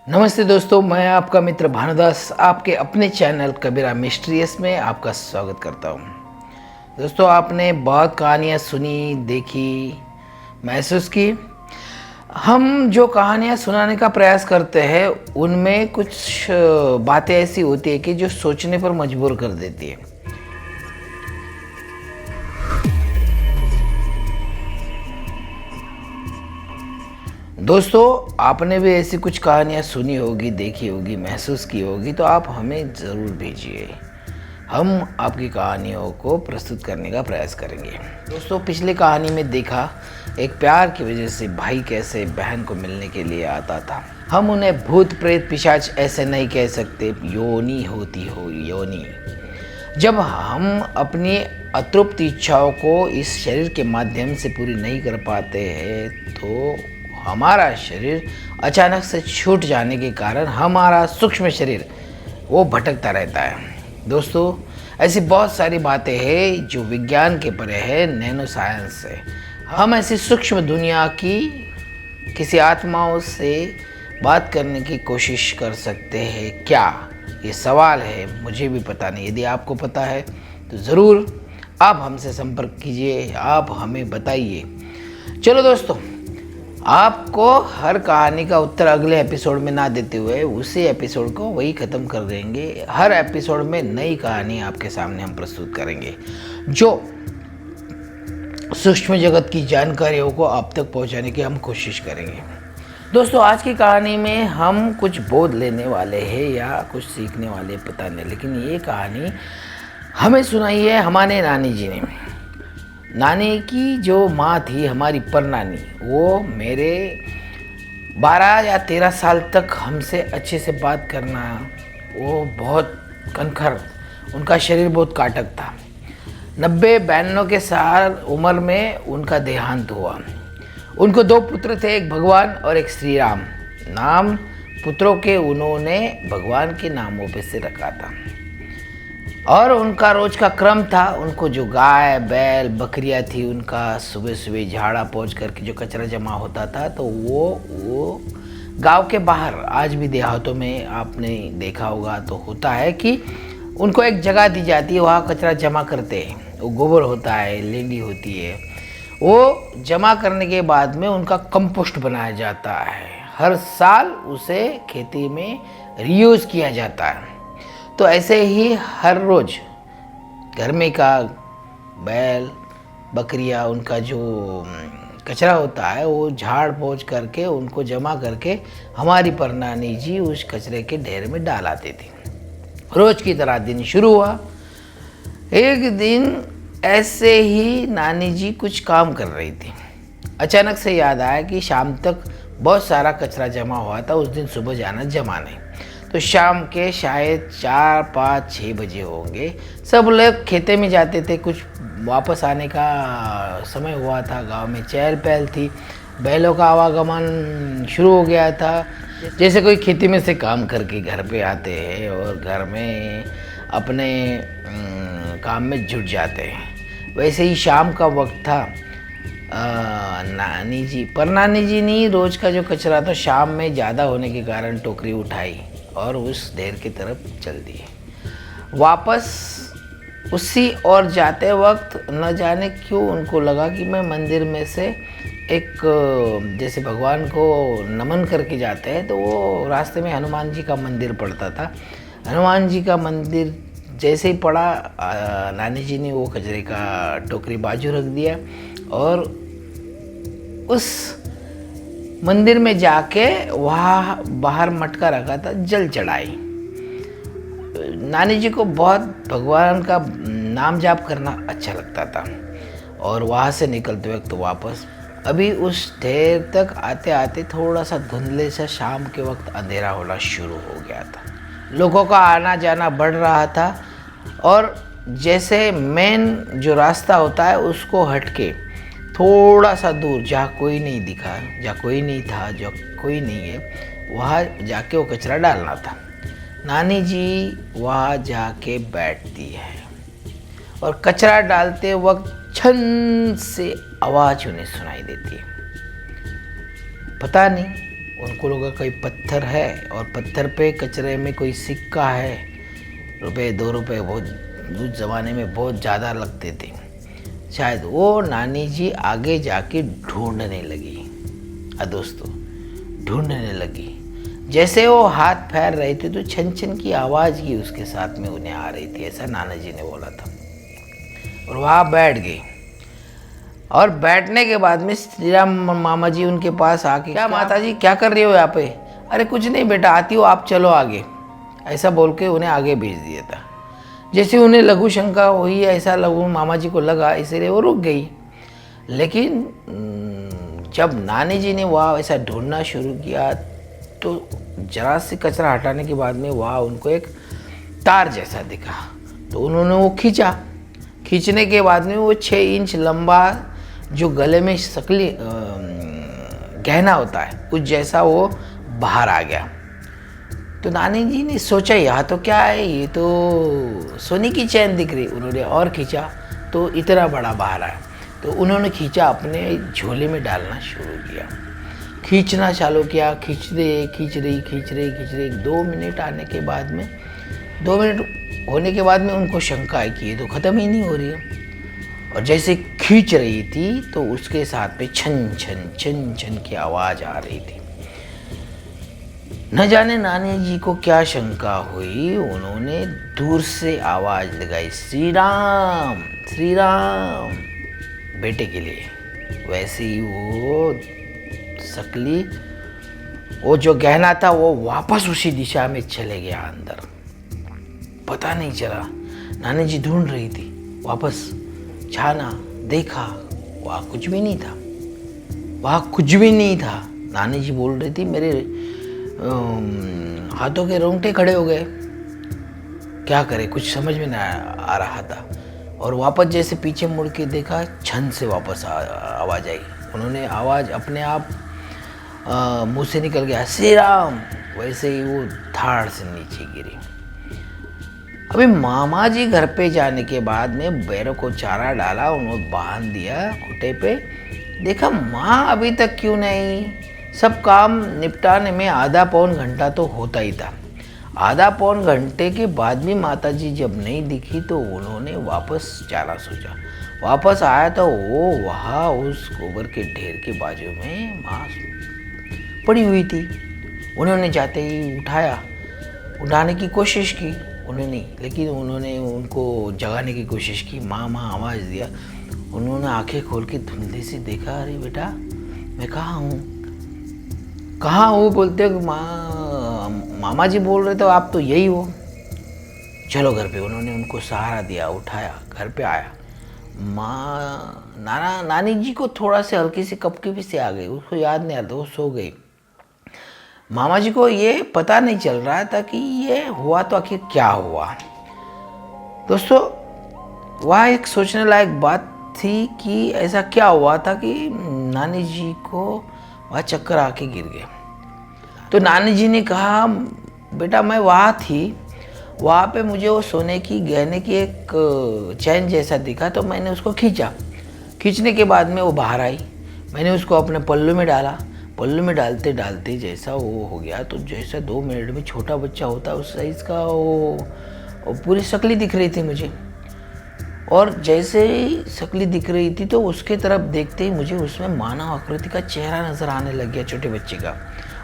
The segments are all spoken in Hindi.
नमस्ते दोस्तों, मैं आपका मित्र भानुदास आपके अपने चैनल कबीरा मिस्ट्रियस में आपका स्वागत करता हूँ। दोस्तों, आपने बहुत कहानियाँ सुनी, देखी, महसूस की। हम जो कहानियाँ सुनाने का प्रयास करते हैं उनमें कुछ बातें ऐसी होती है कि जो सोचने पर मजबूर कर देती है। दोस्तों, आपने भी ऐसी कुछ कहानियाँ सुनी होगी, देखी होगी, महसूस की होगी, तो आप हमें ज़रूर भेजिए। हम आपकी कहानियों को प्रस्तुत करने का प्रयास करेंगे। दोस्तों, पिछली कहानी में देखा एक प्यार की वजह से भाई कैसे बहन को मिलने के लिए आता था। हम उन्हें भूत प्रेत पिशाच ऐसे नहीं कह सकते, योनी होती हो योनी। जब हम अपनी अतृप्त इच्छाओं को इस शरीर के माध्यम से पूरी नहीं कर पाते हैं तो हमारा शरीर अचानक से छूट जाने के कारण हमारा सूक्ष्म शरीर वो भटकता रहता है। दोस्तों, ऐसी बहुत सारी बातें हैं जो विज्ञान के परे है, नैनो साइंस से। हम ऐसी सूक्ष्म दुनिया की किसी आत्माओं से बात करने की कोशिश कर सकते हैं क्या? ये सवाल है, मुझे भी पता नहीं। यदि आपको पता है तो ज़रूर आप हमसे संपर्क कीजिए, आप हमें बताइए। चलो दोस्तों, आपको हर कहानी का उत्तर अगले एपिसोड में ना देते हुए उसी एपिसोड को वही ख़त्म कर देंगे। हर एपिसोड में नई कहानी आपके सामने हम प्रस्तुत करेंगे जो सूक्ष्म जगत की जानकारियों को आप तक पहुंचाने की हम कोशिश करेंगे। दोस्तों, आज की कहानी में हम कुछ बोध लेने वाले हैं या कुछ सीखने वाले पता नहीं, लेकिन ये कहानी हमें सुनाई है हमारे नानी जी ने। नानी की जो माँ थी, हमारी परनानी, वो मेरे 12 या 13 साल तक हमसे अच्छे से बात करना, वो बहुत कनखर, उनका शरीर बहुत काटक था। 90-92 के साल उम्र में उनका देहांत हुआ। उनको 2 पुत्र थे, एक भगवान और एक श्री राम। नाम पुत्रों के उन्होंने भगवान के नामों पे से रखा था और उनका रोज का क्रम था, उनको जो गाय बैल बकरियां थी उनका सुबह सुबह झाड़ा पोंछ करके जो कचरा जमा होता था तो वो गांव के बाहर, आज भी देहातों में आपने देखा होगा तो होता है कि उनको एक जगह दी जाती है, वहाँ कचरा जमा करते हैं। वो गोबर होता है, लेंडी होती है, वो जमा करने के बाद में उनका कंपोस्ट बनाया जाता है। हर साल उसे खेती में रीयूज़ किया जाता है। तो ऐसे ही हर रोज़ घर में का बैल बकरियां, उनका जो कचरा होता है वो झाड़ पोंछ करके उनको जमा करके हमारी परनानी जी उस कचरे के ढेर में डाल आती थी। रोज़ की तरह दिन शुरू हुआ। एक दिन ऐसे ही नानी जी कुछ काम कर रही थी। अचानक से याद आया कि शाम तक बहुत सारा कचरा जमा हुआ था, उस दिन सुबह जाना जमा नहीं। तो शाम के शायद 4, 5, 6 बजे होंगे। सब लोग खेते में जाते थे, कुछ वापस आने का समय हुआ था। गांव में चहल पहल थी, बैलों का आवागमन शुरू हो गया था। जैसे कोई खेती में से काम करके घर पे आते हैं और घर में अपने काम में जुट जाते हैं, वैसे ही शाम का वक्त था। नानी जी, परनानी जी ने रोज़ का जो कचरा था शाम में ज़्यादा होने के कारण टोकरी उठाई और उस ढेर की तरफ चल दिए। वापस उसी ओर जाते वक्त न जाने क्यों उनको लगा कि मैं मंदिर में से एक, जैसे भगवान को नमन करके जाते हैं तो वो रास्ते में हनुमान जी का मंदिर पड़ता था। हनुमान जी का मंदिर जैसे ही पड़ा, नानी जी ने वो कचरे का टोकरी बाजू रख दिया और उस मंदिर में जाके वहाँ बाहर मटका रखा था, जल चढ़ाई। नानी जी को बहुत भगवान का नाम जाप करना अच्छा लगता था और वहाँ से निकलते वक्त वापस अभी उस ढेर तक आते आते थोड़ा सा धुंधले सा शाम के वक्त अंधेरा होना शुरू हो गया था। लोगों का आना जाना बढ़ रहा था और जैसे मेन जो रास्ता होता है उसको हटके थोड़ा सा दूर, जहाँ कोई नहीं दिखा, जहाँ कोई नहीं था, जो कोई नहीं है, वहाँ जाके वो कचरा डालना था। नानी जी वहाँ जाके बैठती है और कचरा डालते वक्त छन से आवाज़ उन्हें सुनाई देती है। पता नहीं उनको लगा कोई पत्थर है और पत्थर पे कचरे में कोई सिक्का है, रुपए 2 रुपए बहुत उस ज़माने में बहुत ज़्यादा लगते थे। शायद वो नानी जी आगे जाके ढूंढने लगी। दोस्तों ढूंढने लगी। जैसे वो हाथ फेर रहे थे तो छन छन की आवाज़ की उसके साथ में उन्हें आ रही थी, ऐसा नाना जी ने बोला था। और वहाँ बैठ गई और बैठने के बाद में श्री राम मामा जी उनके पास आके, क्या माता जी क्या कर रही हो यहाँ पे? अरे कुछ नहीं बेटा, आती हो आप, चलो आगे, ऐसा बोल के उन्हें आगे भेज दिया था। जैसे उन्हें लघु शंका हुई, ऐसा लघु मामा जी को लगा, इसलिए वो रुक गई। लेकिन जब नानी जी ने वहाँ ऐसा ढूंढना शुरू किया तो जरा सी कचरा हटाने के बाद में वहाँ उनको एक तार जैसा दिखा। तो उन्होंने वो खींचा। खींचने के बाद में वो 6 इंच लंबा जो गले में सकली गहना होता है उस जैसा वो बाहर आ गया। तो नानी जी ने सोचा यहाँ तो क्या है, ये तो सोने की चैन दिख रही। उन्होंने और खींचा तो इतना बड़ा बाहर आया। तो उन्होंने खींचा, अपने झोले में डालना शुरू किया, खींचना चालू किया, खींच रही 2 मिनट आने के बाद में, 2 मिनट होने के बाद में उनको शंका आई कि ये तो ख़त्म ही नहीं हो रही है। और जैसे खींच रही थी तो उसके साथ में छन छन की आवाज़ आ रही थी। न जाने नानी जी को क्या शंका हुई, उन्होंने दूर से आवाज़ लगाई, श्री राम श्री राम, बेटे के लिए। वैसे ही वो सकली, वो जो गहना था वो वापस उसी दिशा में चले गया अंदर। पता नहीं चला। नानी जी ढूंढ रही थी, वापस छाना, देखा, वहाँ कुछ भी नहीं था, वहाँ कुछ भी नहीं था। नानी जी बोल रही थी मेरे हाथों के रोंगटे खड़े हो गए, क्या करे, कुछ समझ में नहीं आ रहा था। और वापस जैसे पीछे मुड़ के देखा, छन से वापस आवाज़ आई। उन्होंने आवाज़ अपने आप मुंह से निकल गया, श्री राम। वैसे ही वो धाड़ से नीचे गिरी। अभी मामा जी घर पे जाने के बाद में बैरों को चारा डाला, उन्होंने बांध दिया खूंटे पे। देखा माँ अभी तक क्यों नहीं। सब काम निपटाने में आधा पौन घंटा तो होता ही था। आधा पौन घंटे के बाद भी माता जी जब नहीं दिखी तो उन्होंने वापस जाना सोचा। वापस आया तो वो वहाँ उस गोबर के ढेर के बाजू में माँ पड़ी हुई थी। उन्होंने जाते ही उठाने की कोशिश की उन्होंने, लेकिन उन्होंने उनको जगाने की कोशिश की, माँ माँ आवाज़ दिया। उन्होंने आंखें खोल के धुंधले से देखा, अरे बेटा मैं कहाँ हूँ बोलते हो। मामा जी बोल रहे तो आप तो यही हो, चलो घर पे। उन्होंने उनको सहारा दिया, उठाया, घर पे आया। नानी जी को थोड़ा से हल्की सी कपकी भी से आ गई, उसको याद नहीं आ रहा, वो सो गई। मामा जी को ये पता नहीं चल रहा था कि ये हुआ तो आखिर क्या हुआ। दोस्तों वह एक सोचने लायक बात थी कि ऐसा क्या हुआ था कि नानी जी को वह चक्कर आके गिर गए। तो नानी जी ने कहा, बेटा मैं वहाँ थी, वहाँ पे मुझे वो सोने की गहने की एक चैन जैसा दिखा, तो मैंने उसको खींचा। खींचने के बाद में वो बाहर आई, मैंने उसको अपने पल्लू में डाला। पल्लू में डालते डालते जैसा वो हो गया, तो जैसा 2 मिनट में छोटा बच्चा होता है उस साइज़ का वो पूरी शक्ली दिख रही थी मुझे। और जैसे ही शक्ली दिख रही थी तो उसके तरफ देखते ही मुझे उसमें मानव आकृति का चेहरा नज़र आने लग गया, छोटे बच्चे का।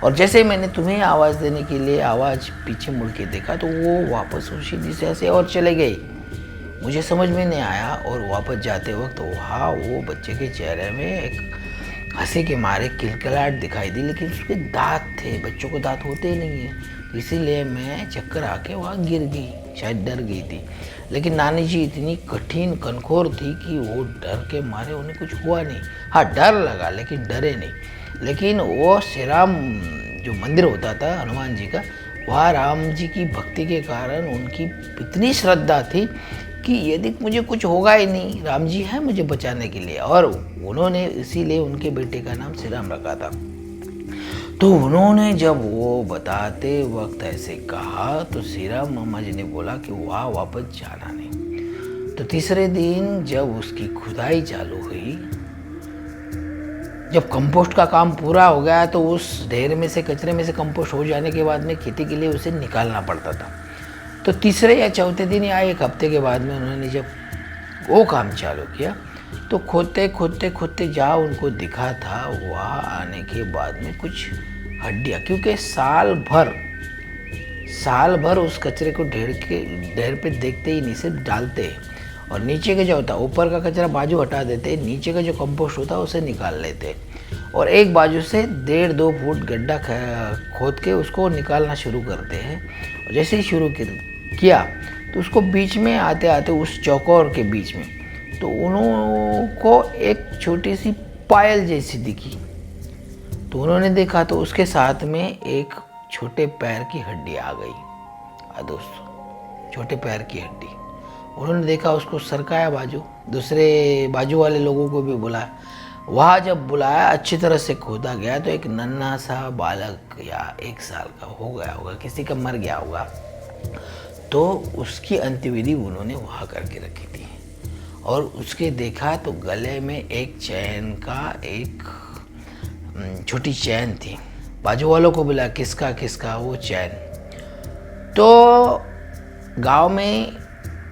और जैसे ही मैंने तुम्हें आवाज़ देने के लिए आवाज़ पीछे मुड़ के देखा तो वो वापस उसी दिशा से और चले गई। मुझे समझ में नहीं आया। और वापस जाते वक्त वहाँ वो बच्चे के चेहरे में एक हंसी के मारे किलकिलाहट दिखाई दी, लेकिन उसके दांत थे, बच्चों को दांत होते ही नहीं है, इसीलिए मैं चक्कर आके वहाँ गिर गई, शायद डर गई थी। लेकिन नानी जी इतनी कठिन कनखोर थी कि वो डर के मारे उन्हें कुछ हुआ नहीं। हाँ डर लगा लेकिन डरे नहीं। लेकिन वो श्री राम जो मंदिर होता था हनुमान जी का, वहाँ राम जी की भक्ति के कारण उनकी इतनी श्रद्धा थी कि यदि मुझे कुछ होगा ही नहीं, राम जी हैं मुझे बचाने के लिए। और उन्होंने इसीलिए उनके बेटे का नाम श्री राम रखा था। तो उन्होंने जब वो बताते वक्त ऐसे कहा तो श्री राम मामा जी ने बोला कि वहाँ वापस जाना नहीं। तो तीसरे दिन जब उसकी खुदाई चालू हुई जब कंपोस्ट का काम पूरा हो गया तो उस ढेर में से, कचरे में से कंपोस्ट हो जाने के बाद में खेती के लिए उसे निकालना पड़ता था। तो तीसरे या चौथे दिन या एक हफ्ते के बाद में उन्होंने जब वो काम चालू किया तो खोदते खोदते खोदते जहाँ उनको दिखा था वहाँ आने के बाद में कुछ हड्डियाँ, क्योंकि साल भर उस कचरे को ढेर पे देखते ही नहीं, सिर्फ डालते हैं और नीचे का जो होता है, ऊपर का कचरा बाजू हटा देते, नीचे का जो कंपोस्ट होता है उसे निकाल लेते और एक बाजू से 1.5-2 फुट गड्ढा खोद के उसको निकालना शुरू करते हैं। और जैसे ही शुरू किया तो उसको बीच में आते आते उस चौकोर के बीच में तो उनको एक छोटी सी पायल जैसी दिखी। तो उन्होंने देखा तो उसके साथ में एक छोटे पैर की हड्डी आ गई। दोस्तों, छोटे पैर की हड्डी। उन्होंने देखा, उसको सरकाया बाजू, दूसरे बाजू वाले लोगों को भी बुलाया। वहाँ जब बुलाया, अच्छी तरह से खोदा गया तो एक नन्हा सा बालक या 1 साल का हो गया होगा, किसी का मर गया होगा। तो उसकी अंत्यविधि उन्होंने वहाँ करके रखी थी और उसके देखा तो गले में एक चैन का एक छोटी चैन थी। बाजू वालों को बोला किसका वो चैन। तो गांव में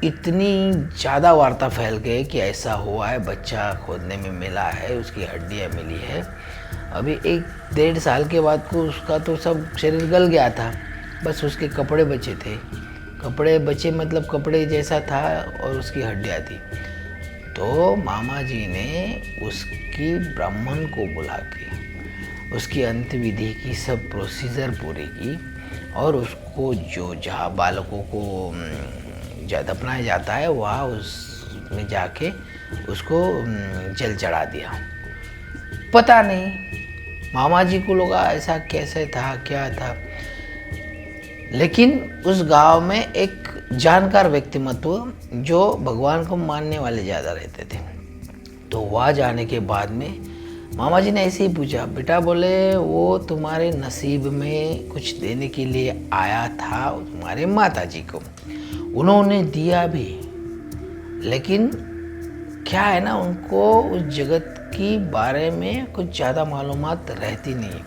इतनी ज़्यादा वार्ता फैल गई कि ऐसा हुआ है, बच्चा खोदने में मिला है, उसकी हड्डियाँ मिली है। अभी 1-1.5 साल के बाद को उसका तो सब शरीर गल गया था, बस उसके कपड़े बचे थे। कपड़े बचे मतलब कपड़े जैसा था और उसकी हड्डियाँ थी। तो मामा जी ने उसकी ब्राह्मण को बुला के उसकी अंत्यविधि की सब प्रोसीजर पूरी की और उसको जो जहाँ बालकों को दफनाया जाता है वहाँ उसमें जाके उसको जल चढ़ा दिया। पता नहीं मामा जी को लगा ऐसा कैसे था, क्या था, लेकिन उस गांव में एक जानकार व्यक्तिमत्व जो भगवान को मानने वाले ज़्यादा रहते थे। तो वहाँ जाने के बाद में मामा जी ने ऐसे ही पूछा, बेटा बोले वो तुम्हारे नसीब में कुछ देने के लिए आया था तुम्हारे माता जी को, उन्होंने दिया भी, लेकिन क्या है ना, उनको उस जगत की बारे में कुछ ज़्यादा मालूमात रहती नहीं,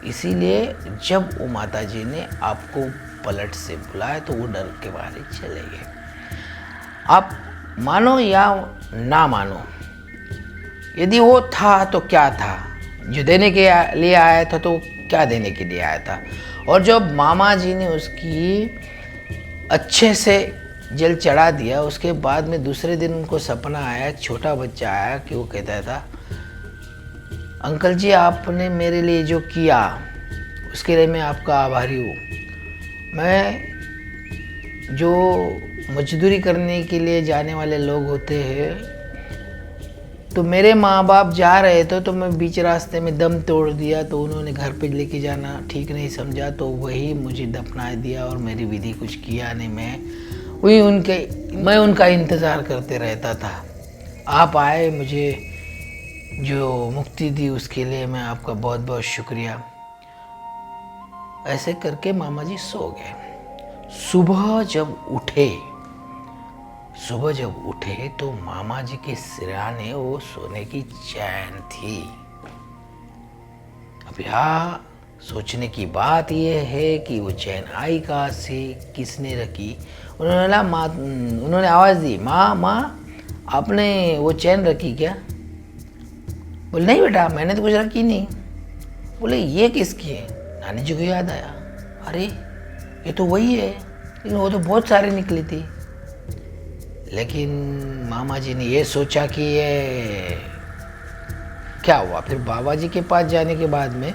इसीलिए जब वो माता जी ने आपको पलट से बुलाया तो वो डर के बाहर चले गए। आप मानो या ना मानो, यदि वो था तो क्या था, जो देने के लिए आया था तो क्या देने के लिए आया था। और जब मामा जी ने उसकी अच्छे से जल चढ़ा दिया, उसके बाद में दूसरे दिन उनको सपना आया, एक छोटा बच्चा आया कि वो कहता था, अंकल जी आपने मेरे लिए जो किया उसके लिए मैं आपका आभारी हूँ। मैं जो मजदूरी करने के लिए जाने वाले लोग होते हैं, तो मेरे माँ बाप जा रहे थे तो मैं बीच रास्ते में दम तोड़ दिया, तो उन्होंने घर पे लेके जाना ठीक नहीं समझा, तो वही मुझे दफना दिया और मेरी विधि कुछ किया नहीं। मैं उनका इंतज़ार करते रहता था। आप आए, मुझे जो मुक्ति दी उसके लिए मैं आपका बहुत बहुत शुक्रिया। ऐसे करके मामा जी सो गए। सुबह जब उठे तो मामा जी के सिरहाने वो सोने की चैन थी। अब यहाँ सोचने की बात यह है कि वो चैन आई कहाँ से, किसने रखी। उन्होंने आवाज़ दी, माँ आपने वो चैन रखी क्या? बोले नहीं बेटा, मैंने तो कुछ रखी नहीं। बोले ये किसकी है? नानी जी को याद आया, अरे ये तो वही है, लेकिन वो तो बहुत सारी निकली थी। लेकिन मामा जी ने ये सोचा कि ये क्या हुआ। फिर बाबा जी के पास जाने के बाद में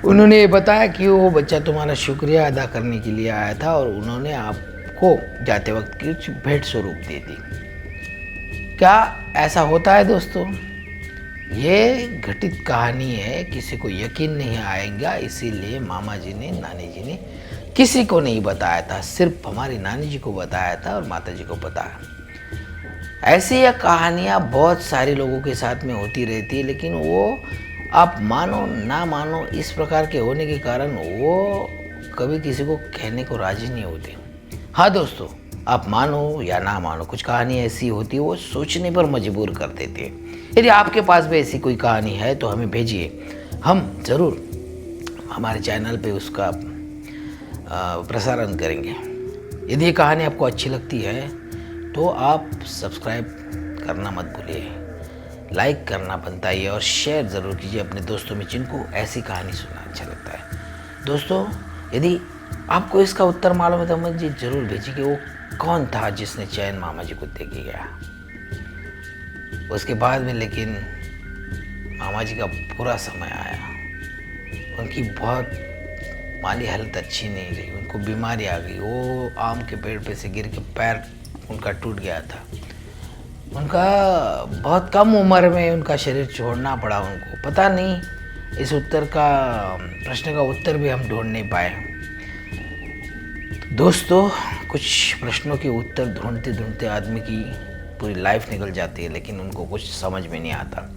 उन्होंने ये बताया कि वो बच्चा तुम्हारा शुक्रिया अदा करने के लिए आया था और उन्होंने आपको जाते वक्त कुछ भेंट स्वरूप दे दी। क्या ऐसा होता है दोस्तों? ये घटित कहानी है, किसी को यकीन नहीं आएगा, इसीलिए मामा जी ने, नानी जी ने किसी को नहीं बताया था, सिर्फ हमारी नानी जी को बताया था और माता जी को बताया। ऐसी यह कहानियाँ बहुत सारे लोगों के साथ में होती रहती है, लेकिन वो आप मानो ना मानो, इस प्रकार के होने के कारण वो कभी किसी को कहने को राजी नहीं होते। हाँ दोस्तों, आप मानो या ना मानो, कुछ कहानी ऐसी होती है वो सोचने पर मजबूर कर देती है। यदि आपके पास भी ऐसी कोई कहानी है तो हमें भेजिए, हम ज़रूर हमारे चैनल पे उसका प्रसारण करेंगे। यदि ये कहानी आपको अच्छी लगती है तो आप सब्सक्राइब करना मत भूलिए, लाइक करना बनता है और शेयर ज़रूर कीजिए अपने दोस्तों में जिनको ऐसी कहानी सुनना अच्छा लगता है। दोस्तों, यदि आपको इसका उत्तर मालूम है तो मुझे ज़रूर भेजिए कि वो कौन था जिसने चैन मामा जी को दे के गया। उसके बाद में लेकिन मामा जी का बुरा समय आया, उनकी बहुत माली हालत अच्छी नहीं रही, उनको बीमारी आ गई। वो आम के पेड़ पे से गिर के पैर उनका टूट गया था। उनका बहुत कम उम्र में उनका शरीर छोड़ना पड़ा उनको। पता नहीं, इस उत्तर का प्रश्न का उत्तर भी हम ढूंढ नहीं पाए। दोस्तों, कुछ प्रश्नों के उत्तर ढूंढते ढूंढते आदमी की पूरी लाइफ निकल जाती है, लेकिन उनको कुछ समझ में नहीं आता।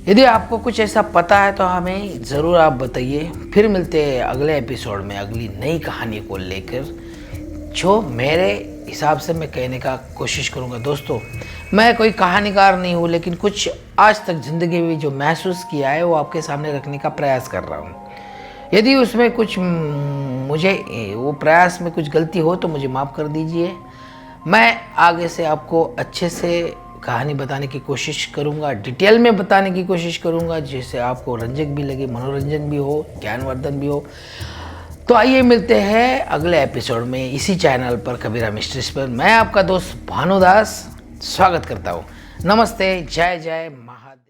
यदि आपको कुछ ऐसा पता है तो हमें ज़रूर आप बताइए। फिर मिलते हैं अगले एपिसोड में अगली नई कहानी को लेकर, जो मेरे हिसाब से मैं कहने का कोशिश करूँगा। दोस्तों, मैं कोई कहानीकार नहीं हूँ, लेकिन कुछ आज तक ज़िंदगी में जो महसूस किया है वो आपके सामने रखने का प्रयास कर रहा हूँ। यदि उसमें कुछ मुझे वो प्रयास में कुछ गलती हो तो मुझे माफ़ कर दीजिए। मैं आगे से आपको अच्छे से कहानी बताने की कोशिश करूंगा, डिटेल में बताने की कोशिश करूंगा, जिससे आपको रंजक भी लगे, मनोरंजन भी हो, ज्ञानवर्धन भी हो। तो आइए मिलते हैं अगले एपिसोड में इसी चैनल पर, कबीरा मिस्ट्रीज पर। मैं आपका दोस्त भानुदास स्वागत करता हूँ। नमस्ते, जय जय महादेव।